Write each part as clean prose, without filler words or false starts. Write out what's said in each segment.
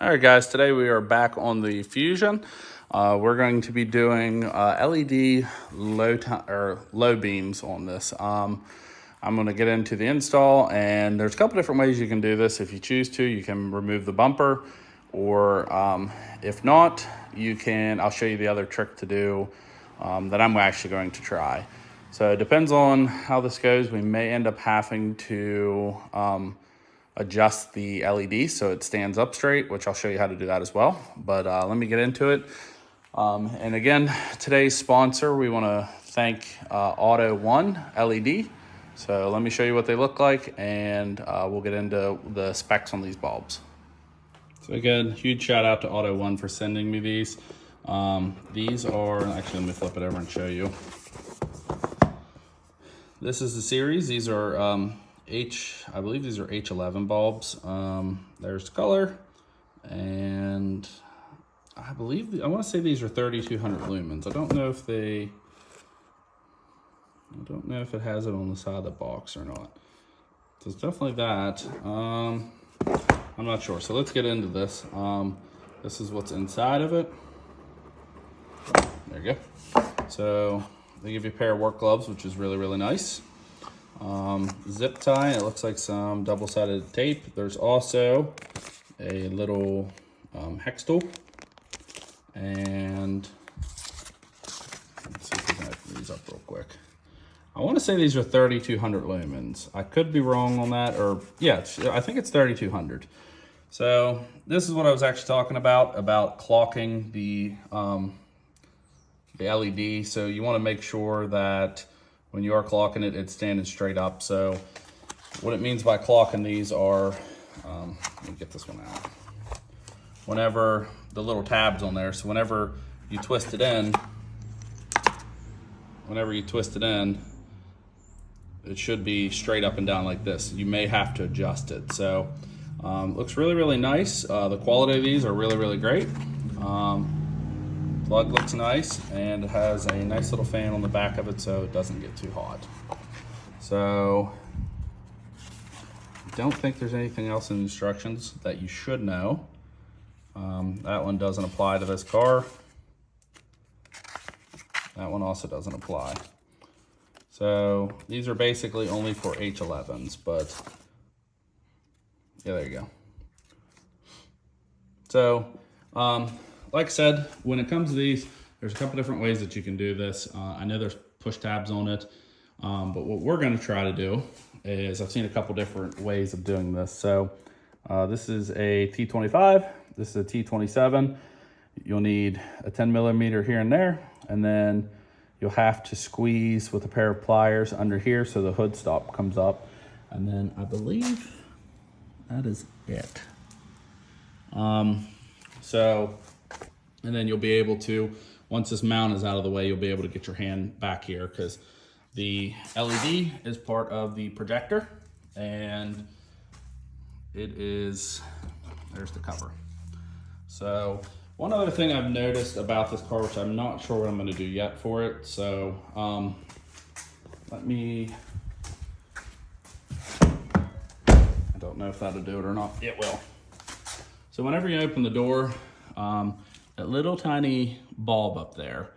All right, guys, today we are back on the Fusion. We're going to be doing LED low beams on this. I'm going to get into the install, and there's a couple different ways you can do this. If you choose to, you can remove the bumper, or if not, I'll show you the other trick to do that I'm actually going to try. So it depends on how this goes. We may end up having to adjust the LED so it stands up straight, which I'll show you how to do that as well. But let me get into it. And again, today's sponsor, we want to thank Autoone LED. So let me show you what they look like, and we'll get into the specs on these bulbs. So again, huge shout out to Autoone for sending me these. These are, actually let me flip it over and show you. This is the series. These are I believe these are H11 bulbs. There's the color, and I want to say these are 3200 lumens. I don't know if it has it on the side of the box or not. So it's definitely that. I'm not sure. So let's get into this. This is what's inside of it. There you go. So they give you a pair of work gloves, which is really, really nice. Zip tie, it looks like some double-sided tape. There's also a little hex tool, and let's see if we can open these up real quick. I want to say these are 3200 lumens. I could be wrong on that, or yeah, I think it's 3200. So this is what I was actually talking about clocking the LED. So you want to make sure that when you are clocking it, it's standing straight up. So what it means by clocking these are, let me get this one out. Whenever the little tabs on there, so whenever you twist it in, it should be straight up and down like this. You may have to adjust it. So looks really, really nice. The quality of these are really, really great. Plug looks nice, and it has a nice little fan on the back of it so it doesn't get too hot. So I don't think there's anything else in the instructions that you should know. That one doesn't apply to this car. That one also doesn't apply. So these are basically only for H11s, but yeah, there you go. So like I said, when it comes to these, there's a couple different ways that you can do this. I know there's push tabs on it, but what we're going to try to do is, I've seen a couple different ways of doing this. So this is a T25, this is a T27. You'll need a 10 millimeter here and there, and then you'll have to squeeze with a pair of pliers under here so the hood stop comes up. And then I believe that is it. And then you'll be able to, once this mount is out of the way, you'll be able to get your hand back here, because the LED is part of the projector, and there's the cover. So one other thing I've noticed about this car, which I'm not sure what I'm going to do yet for it. So I don't know if that'll do it or not. It will. So whenever you open the door, that little tiny bulb up there,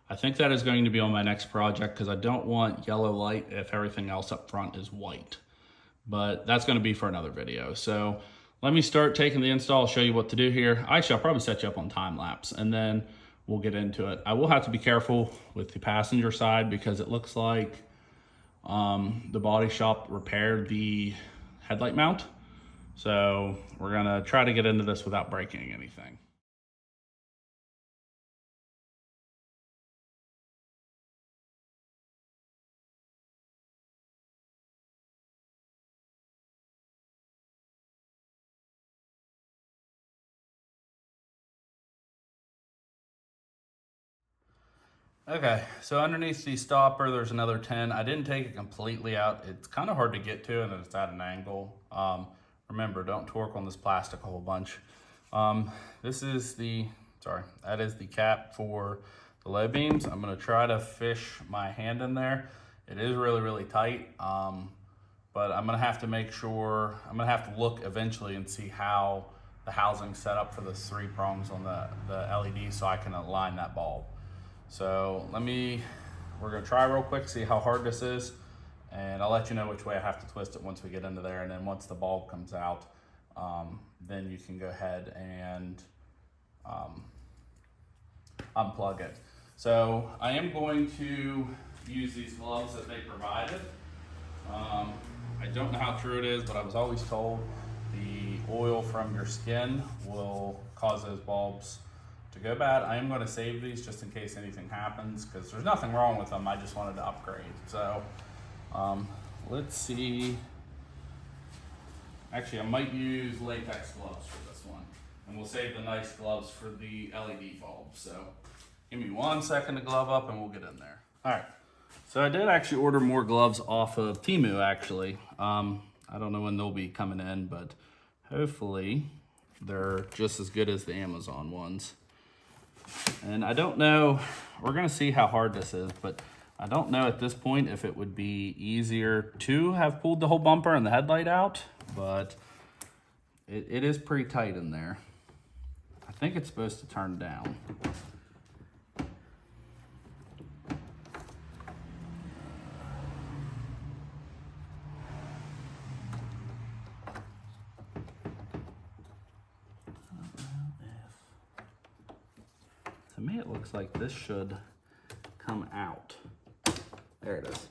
I think that is going to be on my next project, because I don't want yellow light if everything else up front is white. But that's going to be for another video. So let me start taking the install. I'll show you what to do here. Actually, I'll probably set you up on time lapse, and then we'll get into it. I will have to be careful with the passenger side, because it looks like the body shop repaired the headlight mount. So we're going to try to get into this without breaking anything. Okay, so underneath the stopper, there's another 10. I didn't take it completely out. It's kind of hard to get to, and it's at an angle. Remember, don't torque on this plastic a whole bunch. That is the cap for the low beams. I'm gonna try to fish my hand in there. It is really, really tight, but I'm gonna have to make sure, I'm gonna have to look eventually and see how the housing set up for the 3 prongs on the LED so I can align that bulb. So we're gonna try real quick, see how hard this is, and I'll let you know which way I have to twist it once we get into there. And then once the bulb comes out, then you can go ahead and unplug it. So I am going to use these gloves that they provided. I don't know how true it is, but I was always told the oil from your skin will cause those bulbs to go bad. I am going to save these just in case anything happens, because there's nothing wrong with them. I just wanted to upgrade. So let's see. Actually, I might use latex gloves for this one, and we'll save the nice gloves for the LED bulb. So give me 1 second to glove up and we'll get in there. All right. So I did actually order more gloves off of Temu, actually. I don't know when they'll be coming in, but hopefully they're just as good as the Amazon ones. And I don't know, we're gonna see how hard this is, but I don't know at this point if it would be easier to have pulled the whole bumper and the headlight out, but it is pretty tight in there. I think it's supposed to turn down. To me, it looks like this should come out. There it is.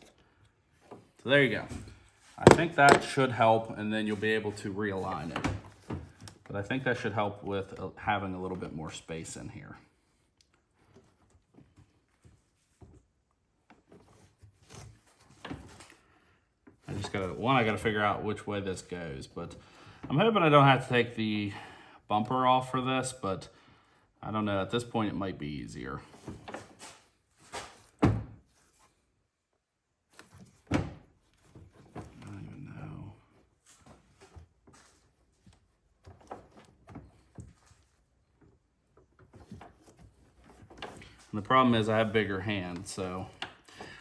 So there you go. I think that should help, and then you'll be able to realign it. But I think that should help with having a little bit more space in here. I gotta figure out which way this goes, but I'm hoping I don't have to take the bumper off for this, but I don't know, at this point it might be easier. I don't even know. And the problem is I have bigger hands, so.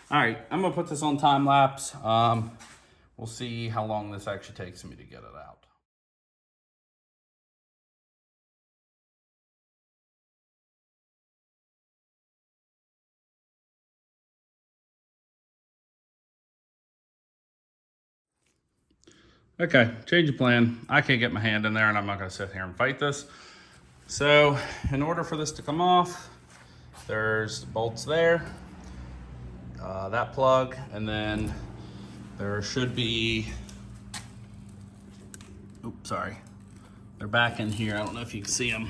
All right, I'm gonna put this on time lapse. We'll see how long this actually takes me to get it out. Okay, change of plan. I can't get my hand in there and I'm not gonna sit here and fight this. So in order for this to come off, there's bolts there, that plug, and then there should be, oops, sorry. They're back in here. I don't know if you can see them.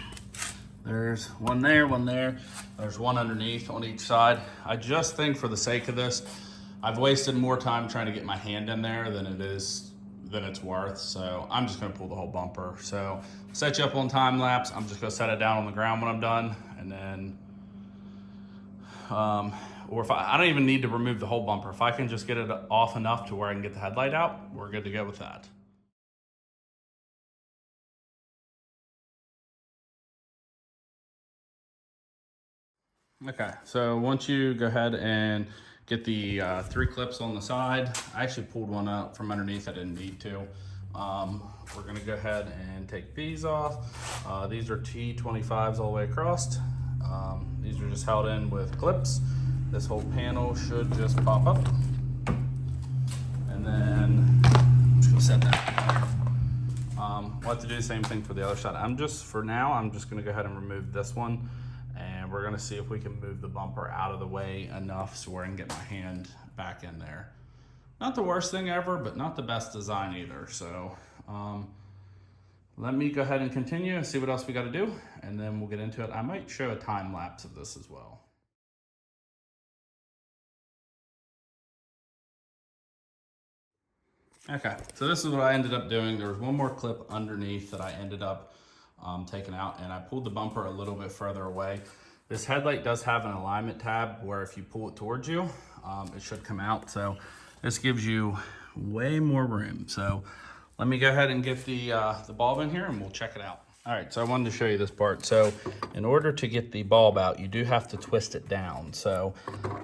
There's one there, one there. There's one underneath on each side. I just think for the sake of this, I've wasted more time trying to get my hand in there than it's worth. So I'm just gonna pull the whole bumper. So set you up on time lapse. I'm just gonna set it down on the ground when I'm done. And then, or if I don't even need to remove the whole bumper. If I can just get it off enough to where I can get the headlight out, we're good to go with that. Okay, so once you go ahead and get the 3 clips on the side, I actually pulled one out from underneath. I didn't need to. We're gonna go ahead and take these off. These are T25s all the way across. These are just held in with clips. This whole panel should just pop up. And then I'm just gonna set that. We'll have to do the same thing for the other side. For now, I'm just gonna go ahead and remove this one. And we're gonna see if we can move the bumper out of the way enough so where I can get my hand back in there. Not the worst thing ever, but not the best design either. So let me go ahead and continue and see what else we gotta do, and then we'll get into it. I might show a time lapse of this as well. Okay, so this is what I ended up doing. There was one more clip underneath that I ended up taking out, and I pulled the bumper a little bit further away. This headlight does have an alignment tab where if you pull it towards you, it should come out. So this gives you way more room. So let me go ahead and get the bulb in here and we'll check it out. All right, so I wanted to show you this part. So in order to get the bulb out, you do have to twist it down. So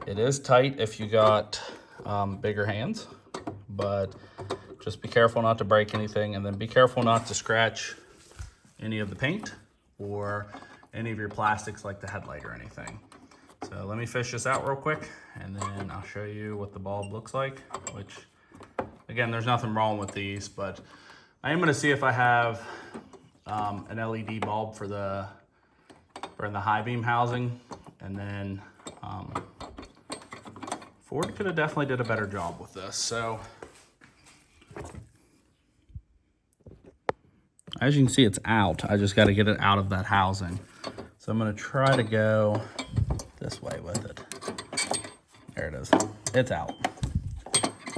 it is tight if you got bigger hands, but just be careful not to break anything, and then be careful not to scratch any of the paint or any of your plastics like the headlight or anything. So let me fish this out real quick and then I'll show you what the bulb looks like, which again, there's nothing wrong with these, but I am gonna see if I have an LED bulb for the high beam housing, and then Ford could have definitely did a better job with this. So as you can see, it's out. I just got to get it out of that housing. So I'm going to try to go this way with it. There it is. It's out.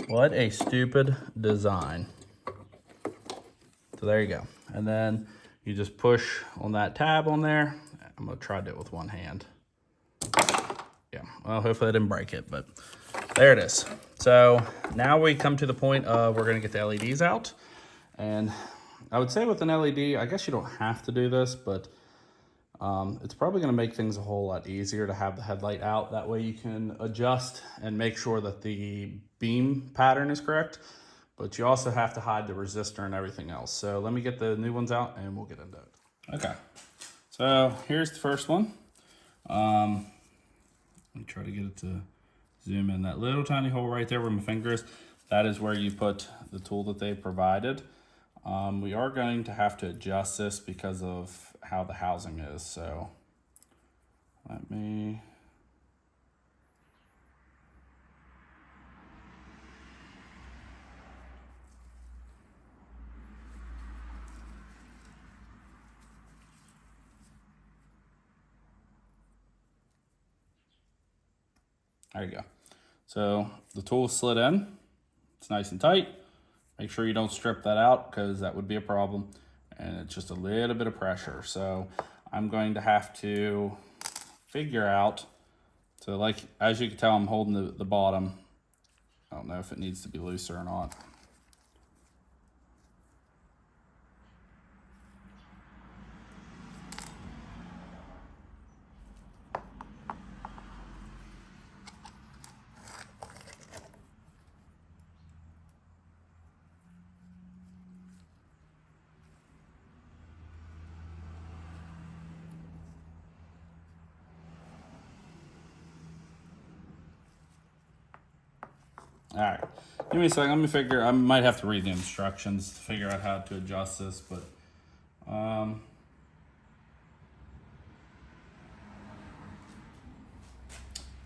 What a stupid design. So there you go. And then you just push on that tab on there. I'm going to try to do it with one hand. Yeah, well, hopefully I didn't break it, but there it is. So now we come to the point of we're going to get the LEDs out. And I would say with an LED, I guess you don't have to do this, but it's probably going to make things a whole lot easier to have the headlight out. That way you can adjust and make sure that the beam pattern is correct, but you also have to hide the resistor and everything else. So let me get the new ones out and we'll get into it. Okay, so here's the first one. Let me try to get it to zoom in. That little tiny hole right there where my finger is, that is where you put the tool that they provided. We are going to have to adjust this because of how the housing is. So let me... There you go. So the tool slid in. It's nice and tight. Make sure you don't strip that out because that would be a problem. And it's just a little bit of pressure. So I'm going to have to figure out, so like, as you can tell, I'm holding the bottom. I don't know if it needs to be looser or not. All right, give me a second. Let me figure. I might have to read the instructions to figure out how to adjust this, but oh,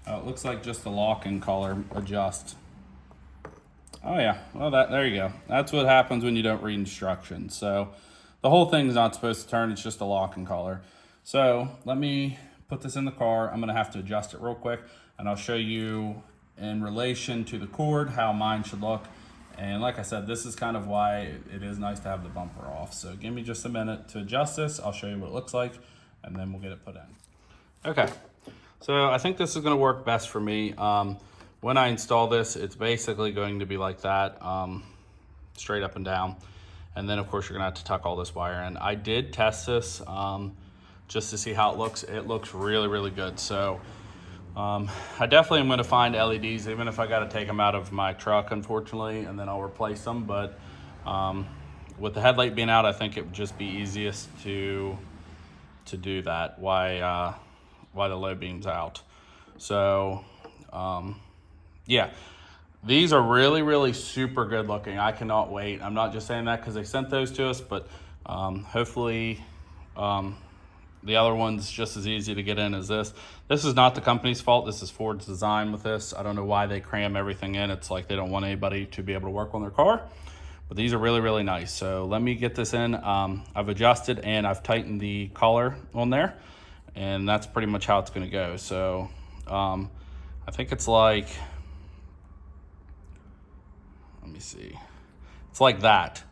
it looks like just the lock-in color adjust. Oh yeah, well there you go. That's what happens when you don't read instructions. So the whole thing's not supposed to turn. It's just a lock-in color. So let me put this in the car. I'm gonna have to adjust it real quick, and I'll show you in relation to the cord how mine should look. And like I said, this is kind of why it is nice to have the bumper off. So give me just a minute to adjust this. I'll show you what it looks like and then we'll get it put in. Okay, so I think this is going to work best for me. When I install this, it's basically going to be like that, straight up and down. And then of course you're gonna have to tuck all this wire in. I did test this just to see how it looks. It looks really, really good. So I definitely am going to find LEDs, even if I got to take them out of my truck, unfortunately, and then I'll replace them. But with the headlight being out, I think it would just be easiest to do that. Why the low beam's out. So yeah, these are really, really super good looking. I cannot wait. I'm not just saying that because they sent those to us, but hopefully the other one's just as easy to get in as this. This is not the company's fault. This is Ford's design with this. I don't know why they cram everything in. It's like they don't want anybody to be able to work on their car. But these are really, really nice. So let me get this in. I've adjusted and I've tightened the collar on there. And that's pretty much how it's going to go. So I think it's like, let me see. It's like that.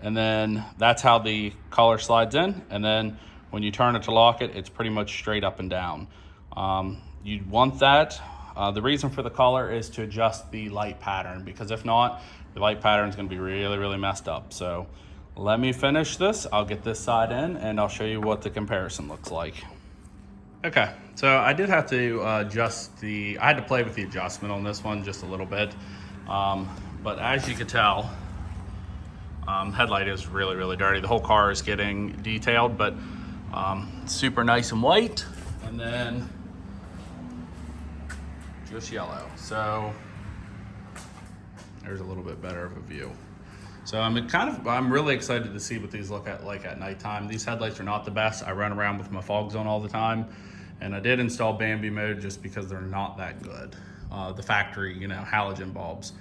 And then that's how the collar slides in. And then when you turn it to lock it, it's pretty much straight up and down. You'd want that. The reason for the collar is to adjust the light pattern, because if not, the light pattern is going to be really, really messed up. So let me finish this. I'll get this side in and I'll show you what the comparison looks like. Okay, so I did have to adjust I had to play with the adjustment on this one just a little bit. But as you can tell, Headlight is really, really dirty. The whole car is getting detailed, but super nice and white, and then just yellow. So there's a little bit better of a view. So I'm really excited to see what these look like at nighttime. These headlights are not the best. I run around with my fogs on all the time, and I did install Bambi mode just because they're not that good. The factory, halogen bulbs.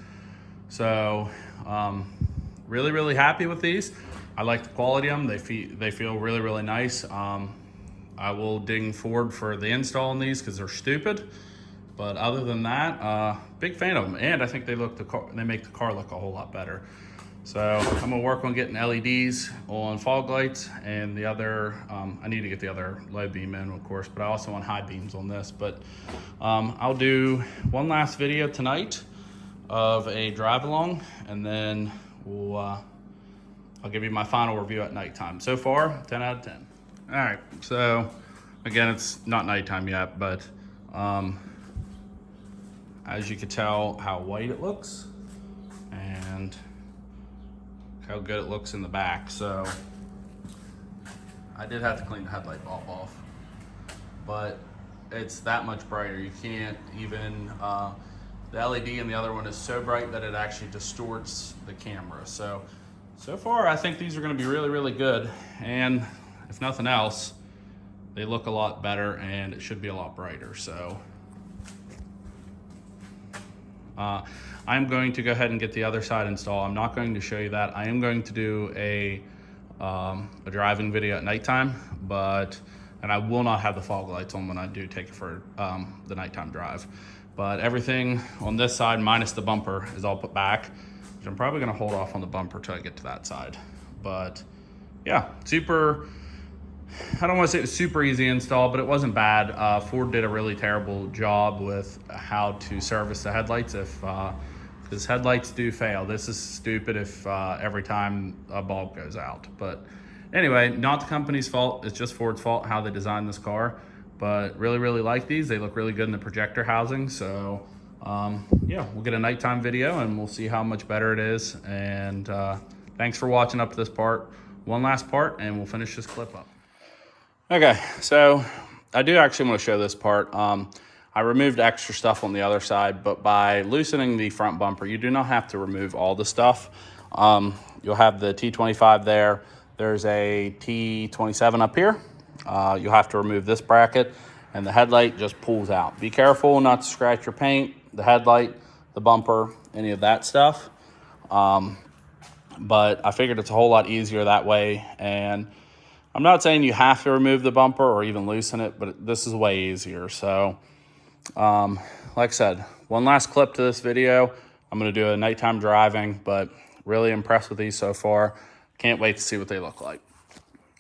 So really, really happy with these. I like the quality of them. They feel really, really nice. I will ding Ford for the install on these because they're stupid. But other than that, big fan of them. And I think they make the car look a whole lot better. So I'm gonna work on getting LEDs on fog lights, and the other, I need to get the other low beam in, of course, but I also want high beams on this. But I'll do one last video tonight of a drive along, and then I'll give you my final review at nighttime. So far, 10 out of 10. All right, so again, it's not nighttime yet, but as you can tell how white it looks and how good it looks in the back. So I did have to clean the headlight bulb off, but it's that much brighter. You can't even, the LED in the other one is so bright that it actually distorts the camera. So far, I think these are gonna be really, really good. And if nothing else, they look a lot better and it should be a lot brighter. So I'm going to go ahead and get the other side installed. I'm not going to show you that. I am going to do a driving video at nighttime, and I will not have the fog lights on when I do take it for the nighttime drive. But everything on this side, minus the bumper, is all put back, which I'm probably gonna hold off on the bumper till I get to that side. But yeah, I don't want to say it was super easy install, but it wasn't bad. Ford did a really terrible job with how to service the headlights because headlights do fail. This is stupid if every time a bulb goes out. But anyway, not the company's fault. It's just Ford's fault how they designed this car. But really, really like these. They look really good in the projector housing. So yeah, we'll get a nighttime video and we'll see how much better it is. And thanks for watching up to this part. One last part and we'll finish this clip up. Okay, so I do actually want to show this part. I removed extra stuff on the other side, but by loosening the front bumper, you do not have to remove all the stuff. You'll have the T25 there. There's a T27 up here. You'll have to remove this bracket, and the headlight just pulls out. Be careful not to scratch your paint, the headlight, the bumper, any of that stuff. But I figured it's a whole lot easier that way, and I'm not saying you have to remove the bumper or even loosen it, but this is way easier. So, like I said, one last clip to this video. I'm going to do a nighttime driving, but really impressed with these so far. Can't wait to see what they look like.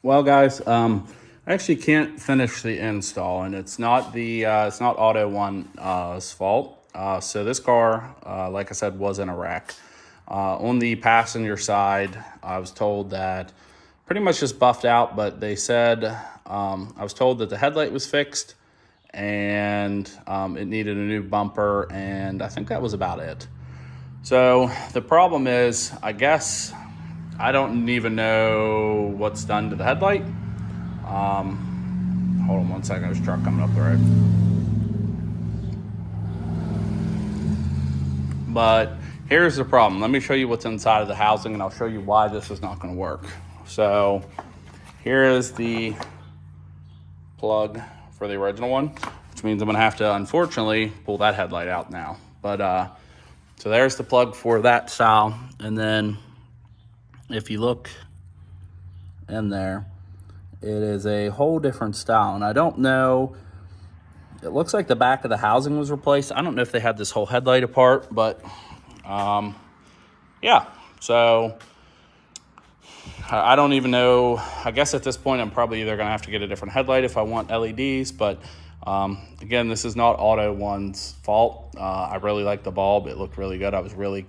Well, guys, I actually can't finish the install, and it's not Autoone's fault. So this car, like I said, was in a wreck. On the passenger side, I was told that pretty much just buffed out, but they said, I was told that the headlight was fixed and it needed a new bumper, and I think that was about it. So the problem is, I guess, I don't even know what's done to the headlight. Hold on one second, there's a truck coming up the road. But here's the problem. Let me show you what's inside of the housing, and I'll show you why this is not gonna work. So here is the plug for the original one, which means I'm gonna have to, unfortunately, pull that headlight out now. But so there's the plug for that style. And then if you look in there, it is a whole different style. And I don't know, it looks like the back of the housing was replaced. I don't know if they had this whole headlight apart, but yeah, so I don't even know. I guess at this point, I'm probably either going to have to get a different headlight if I want LEDs. But again, this is not Autoone's fault. I really like the bulb. It looked really good. I was really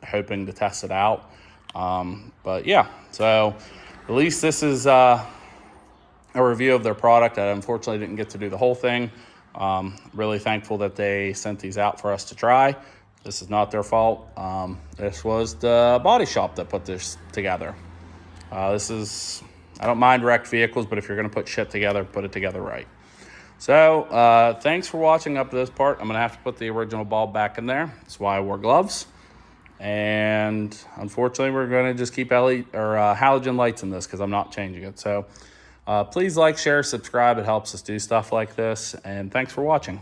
hoping to test it out. But yeah, so at least this is a review of their product. I unfortunately didn't get to do the whole thing. Really thankful that they sent these out for us to try. This is not their fault. This was the body shop that put this together. I don't mind wrecked vehicles, but if you're going to put shit together, put it together right. So thanks for watching up to this part. I'm going to have to put the original bulb back in there. That's why I wore gloves. And unfortunately, we're going to just keep halogen lights in this because I'm not changing it. So please like, share, subscribe. It helps us do stuff like this. And thanks for watching.